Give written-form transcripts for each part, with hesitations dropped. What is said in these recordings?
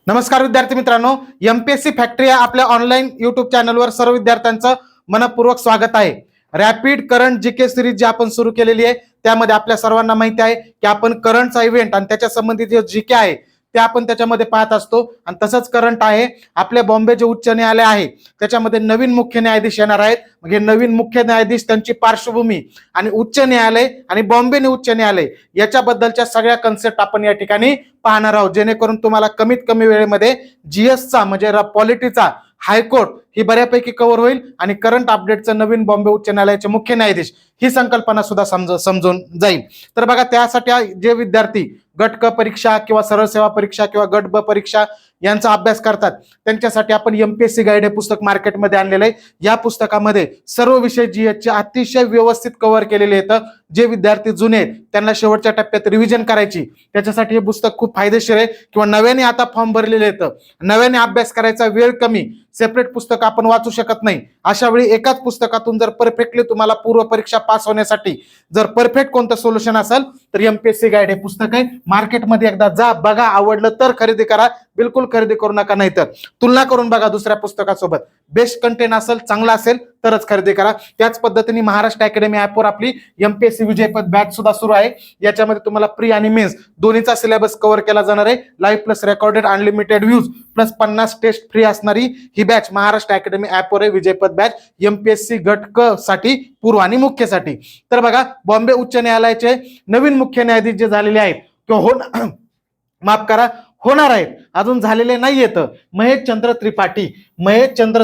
नमस्कार विद्यार्थी मित्रांनो, एमपीएससी फॅक्टरी या आपल्या ऑनलाईन युट्यूब चॅनलवर सर्व विद्यार्थ्यांचं मनपूर्वक स्वागत आहे. रॅपिड करंट जीके सिरीज जी आपण सुरू केलेली आहे त्यामध्ये आपल्या सर्वांना माहिती आहे की आपण करंटचा इव्हेंट आणि त्याच्या संबंधित जे जीके आहे ते आपण त्याच्यामध्ये पाहत असतो. आणि तसंच करंट आहे आपल्या बॉम्बे जे उच्च न्यायालय आहे त्याच्यामध्ये नवीन मुख्य न्यायाधीश येणार आहेत. म्हणजे नवीन मुख्य न्यायाधीश, त्यांची पार्श्वभूमी आणि उच्च न्यायालय आणि बॉम्बे उच्च न्यायालय याच्याबद्दलच्या सगळ्या कन्सेप्ट आपण या ठिकाणी पाहणार आहोत, जेणेकरून तुम्हाला कमीत कमी वेळेमध्ये जीएसचा म्हणजे पॉलिटीचा हायकोर्ट ही बऱ्यापैकी कव्हर होईल आणि करंट अपडेटचं नवीन बॉम्बे उच्च न्यायालयाचे मुख्य न्यायाधीश ही संकल्पना सुद्धा समजून जाईल. तर बघा, त्यासाठी जे विद्यार्थी गट क परीक्षा किंवा सरळ सेवा परीक्षा किंवा गट ब परीक्षा यांचा अभ्यास करतात त्यांच्यासाठी आपण एमपीएससी गाईड हे पुस्तक मार्केटमध्ये आणलेलं आहे. या पुस्तकामध्ये सर्व विषय जीएसचे अतिशय व्यवस्थित कव्हर केलेले आहेत. जे विद्यार्थी जुने आहेत त्यांना शेवटच्या टप्प्यात रिव्हिजन करायची, त्याच्यासाठी हे पुस्तक खूप फायदेशीर आहे. किंवा नव्याने आता फॉर्म भरलेले आहेत, नव्याने अभ्यास करायचा वेळ कमी, सेपरेट पुस्तक आपण वाचू शकत नाही, अशा वेळी एकाच पुस्तकातून जर परफेक्टली तुम्हाला पूर्व परीक्षा पास होण्यासाठी जर परफेक्ट कोणतं सोल्युशन असेल तर एमपीएससी गाईड हे पुस्तक आहे. मार्केटमध्ये एकदा जा, बघा, आवडलं तर खरेदी करा, बिलकुल खरेदी करू नका, नाही तर तुलना करून बघा दुसऱ्या पुस्तकासोबत. बेस्ट कंटेंट असेल, चांगला असेल तरच खरेदी करा. त्याच पद्धतीने महाराष्ट्र अकॅडमी ॲपवर आपली एमपीएससी विजयपथ बॅच सुद्धा सुरू आहे. याच्यामध्ये तुम्हाला प्री आणि मेन्स दोन्हीचा सिलेबस कव्हर केला जाणार आहे. Live plus recorded unlimited views plus 50 test free असणारी ही बॅच महाराष्ट्र अकॅडमी ॲपवर आहे. विजयपथ बॅच एमपीएससी गट क साठी, पूर्व आणि मुख्यसाठी. तर बघा, बॉम्बे उच्च न्यायालयाचे नवीन मुख्य न्यायाधीश जे झालेले आहेत किंवा माफ करा, होणार आहेत, अजून झालेले नाहीयेत, महेश चंद्र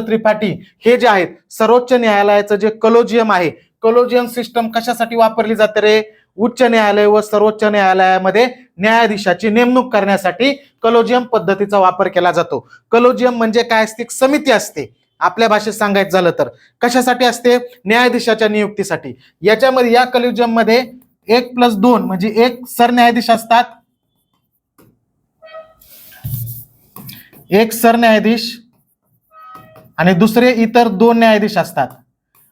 त्रिपाठी हे जे आहेत सर्वोच्च न्यायालयाचं जे कलोजियम आहे, कलोजियम सिस्टम कशासाठी वापरली जाते रे? उच्च न्यायालय व सर्वोच्च न्यायालयामध्ये न्यायाधीशाची नेमणूक करण्यासाठी कलोजियम पद्धतीचा वापर केला जातो. कलोजियम म्हणजे काय असते? समिती असते. आपल्या भाषेत सांगायचं झालं तर कशासाठी असते? न्यायाधीशाच्या नियुक्तीसाठी. याच्यामध्ये या कलोजियम मध्ये 1+2 म्हणजे एक सरन्यायाधीश असतात, एक सरन्यायाधीश आणि दुसरे इतर 2 न्यायाधीश असतात.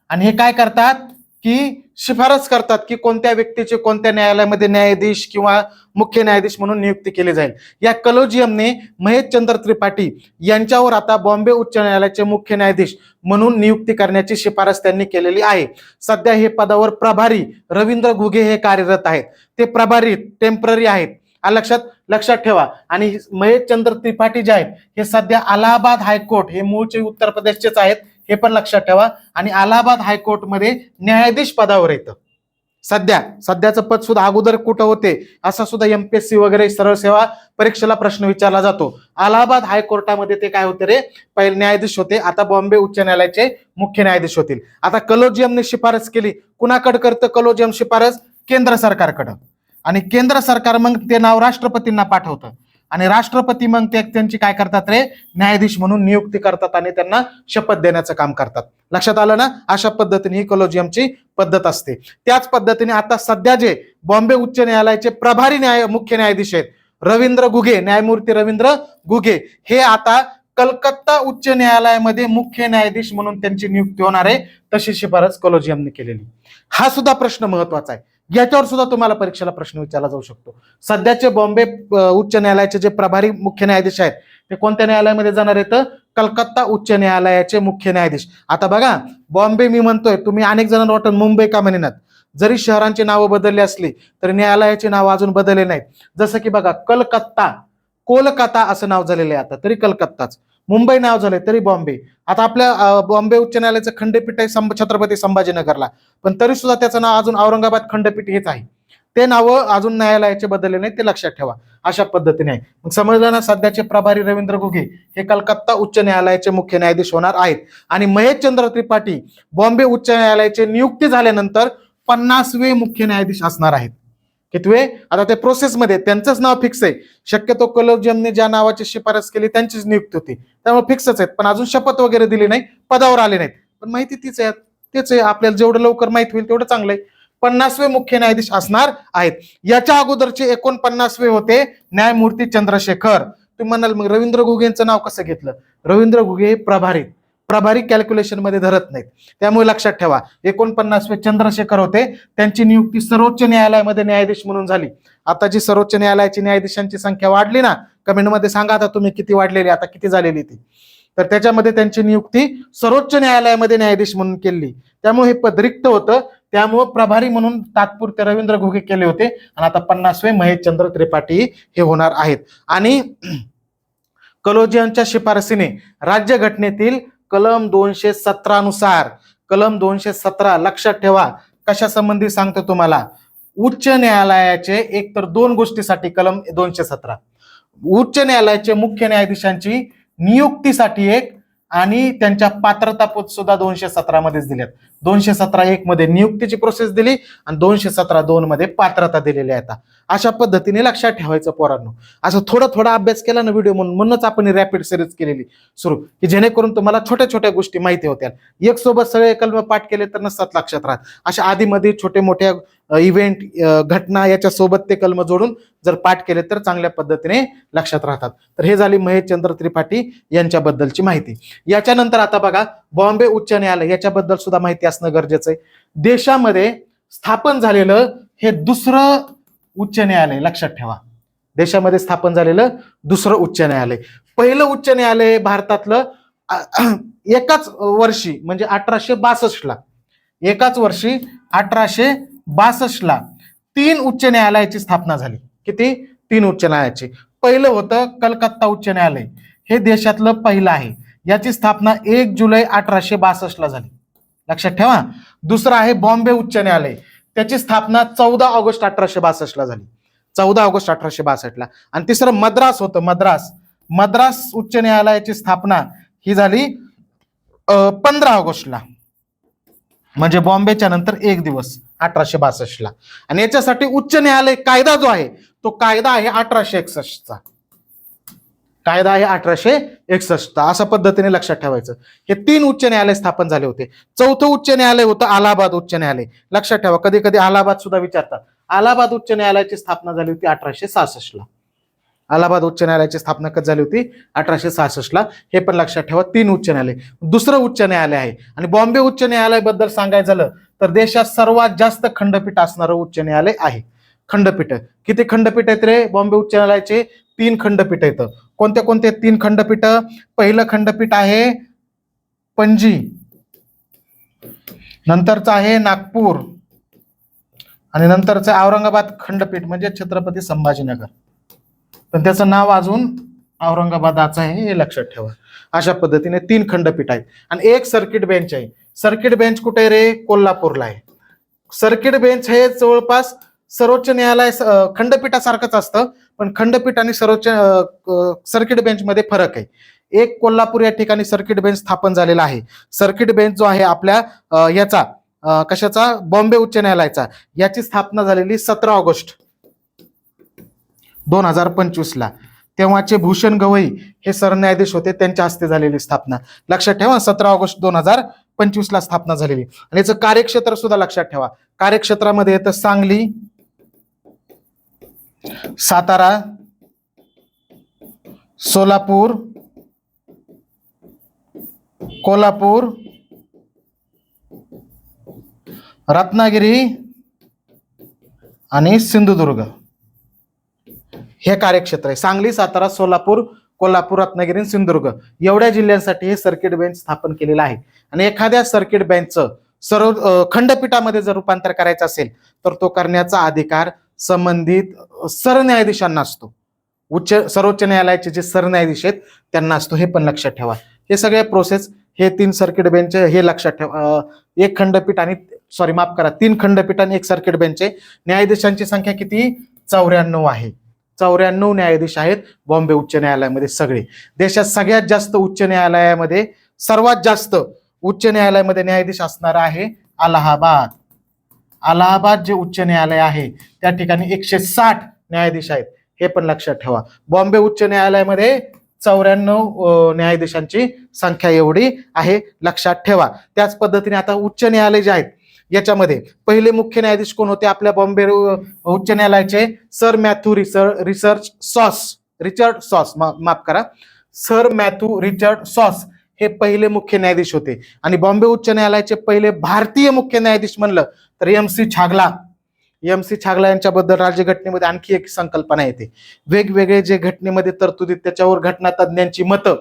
आणि हे काय करतात की शिफारस करतात की कोणत्या व्यक्तीचे कोणत्या न्यायालयामध्ये न्यायाधीश किंवा मुख्य न्यायाधीश म्हणून नियुक्ती केली जाईल. या कलोजियमने महेशचंद्र त्रिपाठी यांच्यावर आता बॉम्बे उच्च न्यायालयाचे मुख्य न्यायाधीश म्हणून नियुक्ती करण्याची शिफारस त्यांनी केलेली आहे. सध्या हे पदावर प्रभारी रवींद्र घुगे हे कार्यरत आहेत. ते प्रभारी टेम्पररी आहेत, लक्षात ठेवा. आणि महेशचंद्र त्रिपाठी जे आहेत हे सध्या अलाहाबाद हायकोर्ट, हे मूळचे उत्तर प्रदेशचेच आहेत, हे पण लक्षात ठेवा. आणि अलाहाबाद हायकोर्टमध्ये न्यायाधीश पदावर येतं. सध्याचं पद सुद्धा अगोदर कुठं होते असा सुद्धा एमपीएससी वगैरे सरळ सेवा परीक्षेला प्रश्न विचारला जातो. अलाहाबाद हायकोर्टामध्ये ते काय होते रे? पहिले न्यायाधीश होते, आता बॉम्बे उच्च न्यायालयाचे मुख्य न्यायाधीश होतील. आता कलोजियमने शिफारस केली, कुणाकडे करतं कलोजियम शिफारस? केंद्र सरकारकडं. आणि केंद्र सरकार मग ते नाव राष्ट्रपतींना पाठवतं आणि राष्ट्रपती मग ते त्यांची काय करतात रे? न्यायाधीश म्हणून नियुक्ती करतात आणि त्यांना शपथ देण्याचं काम करतात. लक्षात आलं ना? अशा पद्धतीने ही कलोजियमची पद्धत असते. त्याच पद्धतीने आता सध्या जे बॉम्बे उच्च न्यायालयाचे प्रभारी मुख्य न्यायाधीश आहेत रवींद्र घुगे, न्यायमूर्ती रवींद्र घुगे, हे आता कलकत्ता उच्च न्यायालयामध्ये मुख्य न्यायाधीश म्हणून त्यांची नियुक्ती होणार आहे. तशी शिफारस कलोजियमने केलेली. हा सुद्धा प्रश्न महत्वाचा आहे, याच्यावर सुद्धा तुम्हाला परीक्षेला प्रश्न विचारला जाऊ शकतो. सध्याचे बॉम्बे उच्च न्यायालयाचे जे प्रभारी मुख्य न्यायाधीश आहेत ते कोणत्या न्यायालयामध्ये जाणार आहेत? कलकत्ता उच्च न्यायालयाचे मुख्य न्यायाधीश. आता बघा, बॉम्बे मी म्हणतोय, तुम्ही अनेक जणांना वाटत मुंबई का म्हणेनात. जरी शहरांची नावं बदलली असली तरी न्यायालयाची नावं अजून बदलले नाहीत. जसं की बघा, कोलकाता असं नाव झालेलं आहे आता, तरी कलकत्ताच. मुंबई नाव झालंय तरी बॉम्बे. आता आपल्या बॉम्बे उच्च न्यायालयाचं खंडपीठ आहे छत्रपती संभाजीनगरला, पण तरी सुद्धा त्याचं नाव अजून औरंगाबाद खंडपीठ हेच आहे. ते नाव अजून न्यायालयाचे बदलले नाही, ते लक्षात ठेवा. अशा पद्धतीने आहे. मग समजलं ना? सध्याचे प्रभारी रवींद्र घुगे हे कलकत्ता उच्च न्यायालयाचे मुख्य न्यायाधीश होणार आहेत. आणि महेशचंद्र त्रिपाठी बॉम्बे उच्च न्यायालयाचे नियुक्ती झाल्यानंतर 50वे मुख्य न्यायाधीश असणार आहेत. कितवे? आता ते प्रोसेसमध्ये त्यांचंच नाव फिक्स आहे. शक्यतो कलोजियमने ज्या नावाची शिफारस केली त्यांचीच नियुक्ती होती, त्यामुळे फिक्सच आहेत. पण अजून शपथ वगैरे दिली नाही, पदावर आले नाहीत, पण माहिती तेच आहे. आपल्याला जेवढं लवकर माहिती होईल तेवढं चांगलं आहे. 50वे मुख्य न्यायाधीश असणार आहेत. याच्या अगोदरचे 49वे होते न्यायमूर्ती चंद्रशेखर. तुम्ही म्हणाल मग रवींद्र घुगेंचं नाव कसं घेतलं? रवींद्र घुगे प्रभारी कॅल्क्युलेशन मध्ये धरत नाहीत, त्यामुळे लक्षात ठेवा. 49वे चंद्रशेखर होते, त्यांची नियुक्ती सर्वोच्च न्यायालयामध्ये न्यायाधीश म्हणून झाली. आता जी सर्वोच्च न्यायालयाची न्यायाधीशांची संख्या वाढली ना, कमेंटमध्ये सांगा आता तुम्ही किती वाढलेली, आता किती झालेली ती. तर त्याच्यामध्ये त्यांची नियुक्ती सर्वोच्च न्यायालयामध्ये न्यायाधीश म्हणून केली. त्यामुळे हे पद रिक्त होतं. त्यामुळे प्रभारी म्हणून तात्पुरते रवींद्र घोगे केले होते आणि आता 50वे महेशचंद्र त्रिपाठी हे होणार आहेत. आणि कलोजियनच्या शिफारसीने राज्यघटनेतील कलम 217 नुसार, कलम 217 लक्षात ठेवा, कशा संबंधी सांगतो तुम्हाला, उच्च न्यायालयाचे एक तर दोन गोष्टीसाठी कलम 217, उच्च न्यायालयाचे मुख्य न्यायाधीशांची नियुक्तीसाठी एक आणि त्यांच्या पात्रता पद सुद्धा 217 मध्येच दिल्यात. 217(1) मध्ये नियुक्तीची प्रोसेस दिली आणि 217(2) मध्ये पात्रता दिलेली आहे. अशा पद्धतीने लक्षात ठेवायचं पोरांनो. असं थोडा थोडा अभ्यास केला ना व्हिडिओ म्हणूनच आपण रॅपिड सिरीज केलेली सुरू, की जेणेकरून तुम्हाला छोट्या छोट्या गोष्टी माहिती होत्या. एक सोबत सगळे कलम पाठ केले तर नसतात लक्षात राहत. अशा आधीमध्ये छोटे मोठ्या इव्हेंट घटना याच्या सोबत ते कलम जोडून जर पाठ केले तर चांगल्या पद्धतीने लक्षात राहतात. तर हे झाली महेशचंद्र त्रिपाठी यांच्याबद्दलची माहिती. याच्यानंतर आता बघा बॉम्बे उच्च न्यायालय, याच्याबद्दल सुद्धा माहिती असणं गरजेचं आहे. देशामध्ये स्थापन झालेलं हे दुसरं उच्च न्यायालय, लक्षात ठेवा. देशामध्ये स्थापन झालेलं दुसरं उच्च न्यायालय. पहिलं उच्च न्यायालय भारतातलं एकाच वर्षी म्हणजे 1862 ला, एकाच वर्षी 1862 ला 3 उच्च न्यायालयाची स्थापना झाली. किती? 3 उच्च न्यायालयाची. पहिलं होतं कलकत्ता उच्च न्यायालय, हे देशातलं पहिलं आहे. याची स्थापना 1 जुलै 1862 ला झाली, लक्षात ठेवा. दुसरं आहे बॉम्बे उच्च न्यायालय, त्याची स्थापना 14 ऑगस्ट 1862 ला झाली, 14 ऑगस्ट 1862 ला. आणि तिसरं मद्रास होतं, मद्रास उच्च न्यायालयाची स्थापना ही झाली 15 ऑगस्टला, म्हणजे बॉम्बेच्या नंतर एक दिवस 1862 ला. आणि याच्यासाठी उच्च न्यायालय कायदा जो आहे तो कायदा आहे 1861 चा, कायदा आहे 1861. अशा पद्धतीने लक्षात ठेवायचं. हे 3 उच्च न्यायालय स्थापन झाले होते. चौथं उच्च न्यायालय होतं अलाहाबाद उच्च न्यायालय, लक्षात ठेवा. कधी कधी अलाहाबाद सुद्धा विचारतात. अलाहाबाद उच्च न्यायालयाची स्थापना झाली होती 1866 ला. अलाहाबाद उच्च न्यायालयाची स्थापना कधी झाली होती? 1866 ला. हे पण लक्षात ठेवा. 3 उच्च न्यायालय. दुसरं उच्च न्यायालय आहे. आणि बॉम्बे उच्च न्यायालयाबद्दल सांगायचं झालं तर देशात सर्वात जास्त खंडपीठ असणारं उच्च न्यायालय आहे. खंडपीठ किती खंडपीठ आहेत रे बॉम्बे उच्च न्यायालयाचे? 3 खंडपीठ आहेत. कोणते कोणते 3 खंडपीठ? पहिलं खंडपीठ आहे पणजी, नंतरचं आहे नागपूर आणि नंतरचं औरंगाबाद खंडपीठ म्हणजे छत्रपती संभाजीनगर, पण त्याचं नाव अजून औरंगाबादाचं आहे, हे लक्षात ठेवा. अशा पद्धतीने 3 खंडपीठ आहेत. आणि एक सर्किट बेंच आहे. सर्किट बेंच कुठे आहे रे? कोल्हापूरला आहे. सर्किट बेंच हे जवळपास सर्वोच्च न्यायालय खंडपीठासारखंच असतं, पण खंडपीठ आणि सर्वोच्च सर्किट बेंच मध्ये फरक आहे. एक कोल्हापूर या ठिकाणी सर्किट बेंच स्थापन झालेला आहे. सर्किट बेंच जो आहे आपल्या याचा कशाचा? बॉम्बे उच्च न्यायालयाचा, याची स्थापना झालेली 17 ऑगस्ट 2025 ला. तेव्हाचे भूषण गवई हे सरन्यायाधीश होते, त्यांच्या हस्ते झालेली स्थापना. लक्षात ठेवा 17 ऑगस्ट 2025 ला स्थापना झालेली. आणि याचं कार्यक्षेत्र सुद्धा लक्षात ठेवा. कार्यक्षेत्रामध्ये येतं सांगली, सातारा, सोलापूर, कोल्हापूर, रत्नागिरी आणि सिंधुदुर्ग. हे कार्यक्षेत्र आहे. सांगली, सातारा, सोलापूर, कोल्हापूर, रत्नागिरी आणि सिंधुदुर्ग एवढ्या जिल्ह्यांसाठी हे सर्किट बेंच स्थापन केलेलं आहे. आणि एखाद्या सर्किट बेंचचं सर्व खंडपीठामध्ये जर रूपांतर करायचं असेल तर तो करण्याचा अधिकार संबंधित सरन्यायाधीशांना असतो. सर्वोच्च न्यायालयाचे जे सरन्यायाधीश आहेत त्यांना असतो. हे पण लक्षात ठेवा. हे सगळे प्रोसेस, हे 3 सर्किट बेंच हे लक्षात ठेवा. एक खंडपीठ आणि माफ करा 3 खंडपीठ आणि एक सर्किट बेंच आहे. न्यायाधीशांची संख्या किती? 94 आहे. 94 न्यायाधीश आहेत बॉम्बे उच्च न्यायालयामध्ये सगळे. देशात सगळ्यात जास्त उच्च न्यायालयामध्ये, सर्वात जास्त उच्च न्यायालयामध्ये न्यायाधीश असणार आहे अलाहाबाद. अलाहाबाद जे उच्च न्यायालय आहे त्या ठिकाणी 160 न्यायाधीश आहेत. हे पण लक्षात ठेवा. बॉम्बे उच्च न्यायालयामध्ये 94 न्यायाधीशांची संख्या एवढी आहे, लक्षात ठेवा. त्याच पद्धतीने आता उच्च न्यायालय जे आहेत याच्यामध्ये पहिले मुख्य न्यायाधीश कोण होते आपल्या बॉम्बे उच्च न्यायालयाचे? सर मॅथ्यू रिचर्ड सॉस, माफ करा, सर मॅथ्यू रिचर्ड सॉस हे पहिले मुख्य न्यायाधीश होते. आणि बॉम्बे उच्च न्यायालयाचे पहिले भारतीय मुख्य न्यायाधीश म्हणलं तर MC छागला. MC छागला यांच्याबद्दल राज्यघटनेमध्ये आणखी एक संकल्पना येते. वेगवेगळे जे घटनेमध्ये तरतुदी त्याच्यावर घटना तज्ञांची मतं,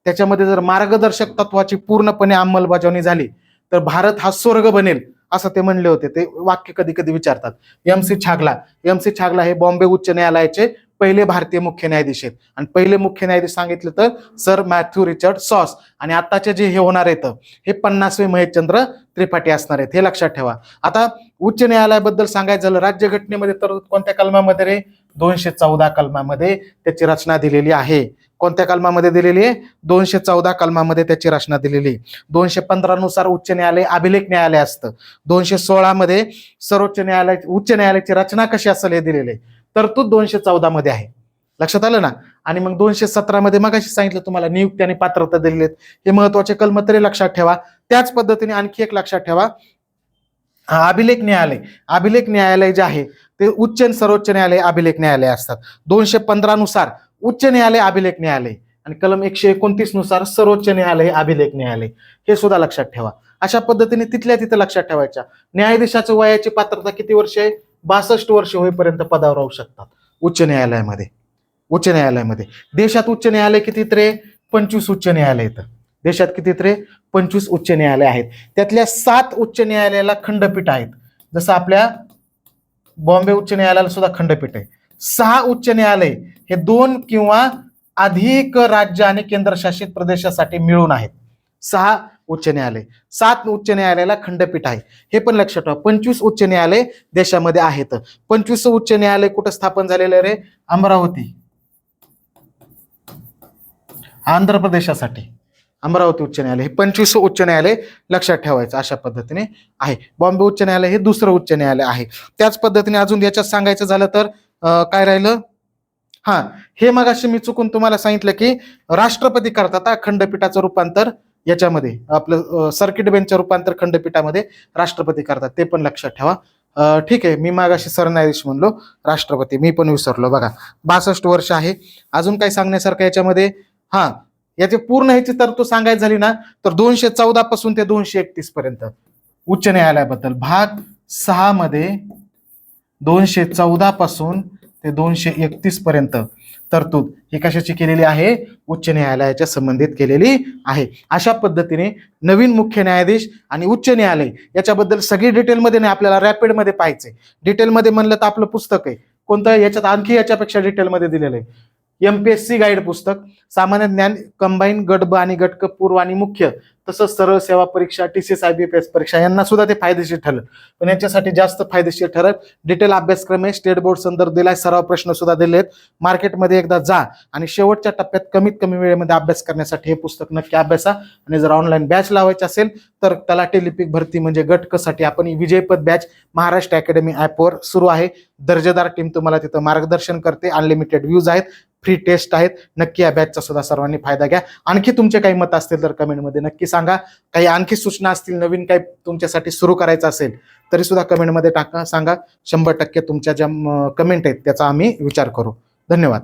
त्याच्यामध्ये जर मार्गदर्शक तत्वाची पूर्णपणे अंमलबजावणी झाली तर भारत हा स्वर्ग बनेल असं ते म्हणले होते. ते वाक्य कधी कधी विचारतात. MC छागला हे बॉम्बे उच्च न्यायालयाचे पहिले भारतीय मुख्य न्यायाधीश आहेत आणि पहिले मुख्य न्यायाधीश सांगितलं तर सर मॅथ्यू रिचर्ड सॉस. आणि आताचे जे हे होणार आहेत हे 50वे महेशचंद्र त्रिपाठी असणार आहेत, हे लक्षात ठेवा. आता उच्च न्यायालयाबद्दल सांगायचं झालं, राज्यघटनेमध्ये तर कोणत्या कलमामध्ये रे, 214 कलमामध्ये त्याची रचना दिलेली आहे. कोणत्या कलमामध्ये दिलेली आहे? 214 कलमामध्ये त्याची रचना दिलेली आहे. 215 नुसार उच्च न्यायालय अभिलेख न्यायालय असतं. 216 मध्ये सर्वोच्च न्यायालय उच्च न्यायालयाची रचना कशी असेल हे दिलेले आहे. तरतूद 214 मध्ये आहे, लक्षात आलं ना. आणि मग 217 मध्ये मग अशी सांगितलं तुम्हाला नियुक्ती आणि पात्रता दिलेली आहेत. हे महत्वाचे कलम तरी लक्षात ठेवा. त्याच पद्धतीने आणखी एक लक्षात ठेवा, अभिलेख न्यायालय जे आहे ते उच्च आणि सर्वोच्च न्यायालय अभिलेख न्यायालय असतात. 215 नुसार उच्च न्यायालय अभिलेख न्यायालय आणि कलम 129 नुसार सर्वोच्च न्यायालय अभिलेख न्यायालय, हे सुद्धा लक्षात ठेवा. अशा पद्धतीने तिथल्या तिथे लक्षात ठेवायच्या. न्यायाधीशाच्या वयाची पात्रता किती वर्ष आहे? 62 वर्ष होईपर्यंत पदावर राहू शकतात उच्च न्यायालयामध्ये. देशात उच्च न्यायालय किती रे? 25 उच्च न्यायालय आहेत देशात. किती रे? 25 उच्च न्यायालय आहेत. त्यातल्या 7 उच्च न्यायालयाला खंडपीठ आहेत. जसं आपल्या बॉम्बे उच्च न्यायालयाला सुद्धा खंडपीठ आहे. 6 उच्च न्यायालय हे 2 किंवा अधिक राज्य आणि केंद्रशासित प्रदेशासाठी मिळून आहेत. 6 उच्च न्यायालय, 7 उच्च न्यायालयाला खंडपीठ आहे, हे पण लक्षात ठेवा. 25 उच्च न्यायालय देशामध्ये आहेत. 25 उच्च न्यायालय कुठं स्थापन झालेलं रे? अमरावती, आंध्र प्रदेशासाठी अमरावती उच्च न्यायालय. हे 25 उच्च न्यायालय लक्षात ठेवायचं अशा पद्धतीने आहे. बॉम्बे उच्च न्यायालय हे दुसरं उच्च न्यायालय आहे. त्याच पद्धतीने अजून याच्यात सांगायचं झालं तर काय राहिलं? हे मग अशी मी चुकून तुम्हाला सांगितलं की राष्ट्रपती करतात खंडपीठाचं रूपांतर याच्यामध्ये, आपलं सर्किट बेंचचं रूपांतर खंडपीठामध्ये राष्ट्रपती करतात, ते पण लक्षात ठेवा. ठीक आहे, मी मागाशी सरन्यायाधीश म्हणलो, राष्ट्रपती मी पण विसरलो. बघा 62 वर्ष आहे. अजून काय सांगण्यासारखं याच्यामध्ये? याचे पूर्ण ह्याची तरतूद सांगायची झाली ना तर 214 पासून ते 231 पर्यंत उच्च न्यायालयाबद्दल भाग 6 मध्ये 214 पासून ते 231 पर्यंत तरतूद ही कशाची केलेली आहे? उच्च न्यायालयाच्या संबंधित केलेली आहे. अशा पद्धतीने नवीन मुख्य न्यायाधीश आणि उच्च न्यायालय याच्याबद्दल सगळी डिटेलमध्ये नाही, आपल्याला रॅपिडमध्ये पाहायचंय. डिटेलमध्ये म्हणलं तर आपलं पुस्तक आहे कोणतं, याच्यात आणखी याच्यापेक्षा डिटेलमध्ये दिलेलं आहे. MPSC गाईड पुस्तक, सामान्य ज्ञान कंबाईन गट ब आणि गट क पूर्व आणि मुख्य, तसंच सरळ सेवा परीक्षा, TCS IBPS परीक्षा यांना सुद्धा ते फायदेशीर ठरलं. पण याच्यासाठी जास्त फायदेशीर ठरत डिटेल अभ्यासक्रम आहे, स्टेट बोर्ड संदर्भ दिलाय, सराव प्रश्न सुद्धा दिलेत. मार्केटमध्ये एकदा जा आणि शेवटच्या टप्प्यात कमीत कमी वेळेमध्ये अभ्यास करण्यासाठी हे पुस्तक नक्की अभ्यासा. आणि जर ऑनलाईन बॅच लावायची असेल तर तलाठी लिपिक भरती म्हणजे गट क साठी आपण विजयपथ बॅच महाराष्ट्र अकॅडमी ॲपवर सुरू आहे. दर्जेदार टीम तुम्हाला तिथं मार्गदर्शन करते. अनलिमिटेड व्ह्यूज आहेत, फ्री टेस्ट आहेत. नक्की या बॅचचा सुद्धा सर्वांनी फायदा घ्या. आणखी तुमचे काही मत असतील तर कमेंटमध्ये नक्की सांगा. काही आणखी सूचना असतील, नवीन काही तुमच्यासाठी सुरू करायचं असेल तरी सुद्धा कमेंटमध्ये टाका, सांगा. 100% तुमच्या ज्या कमेंट आहेत त्याचा आम्ही विचार करू. धन्यवाद.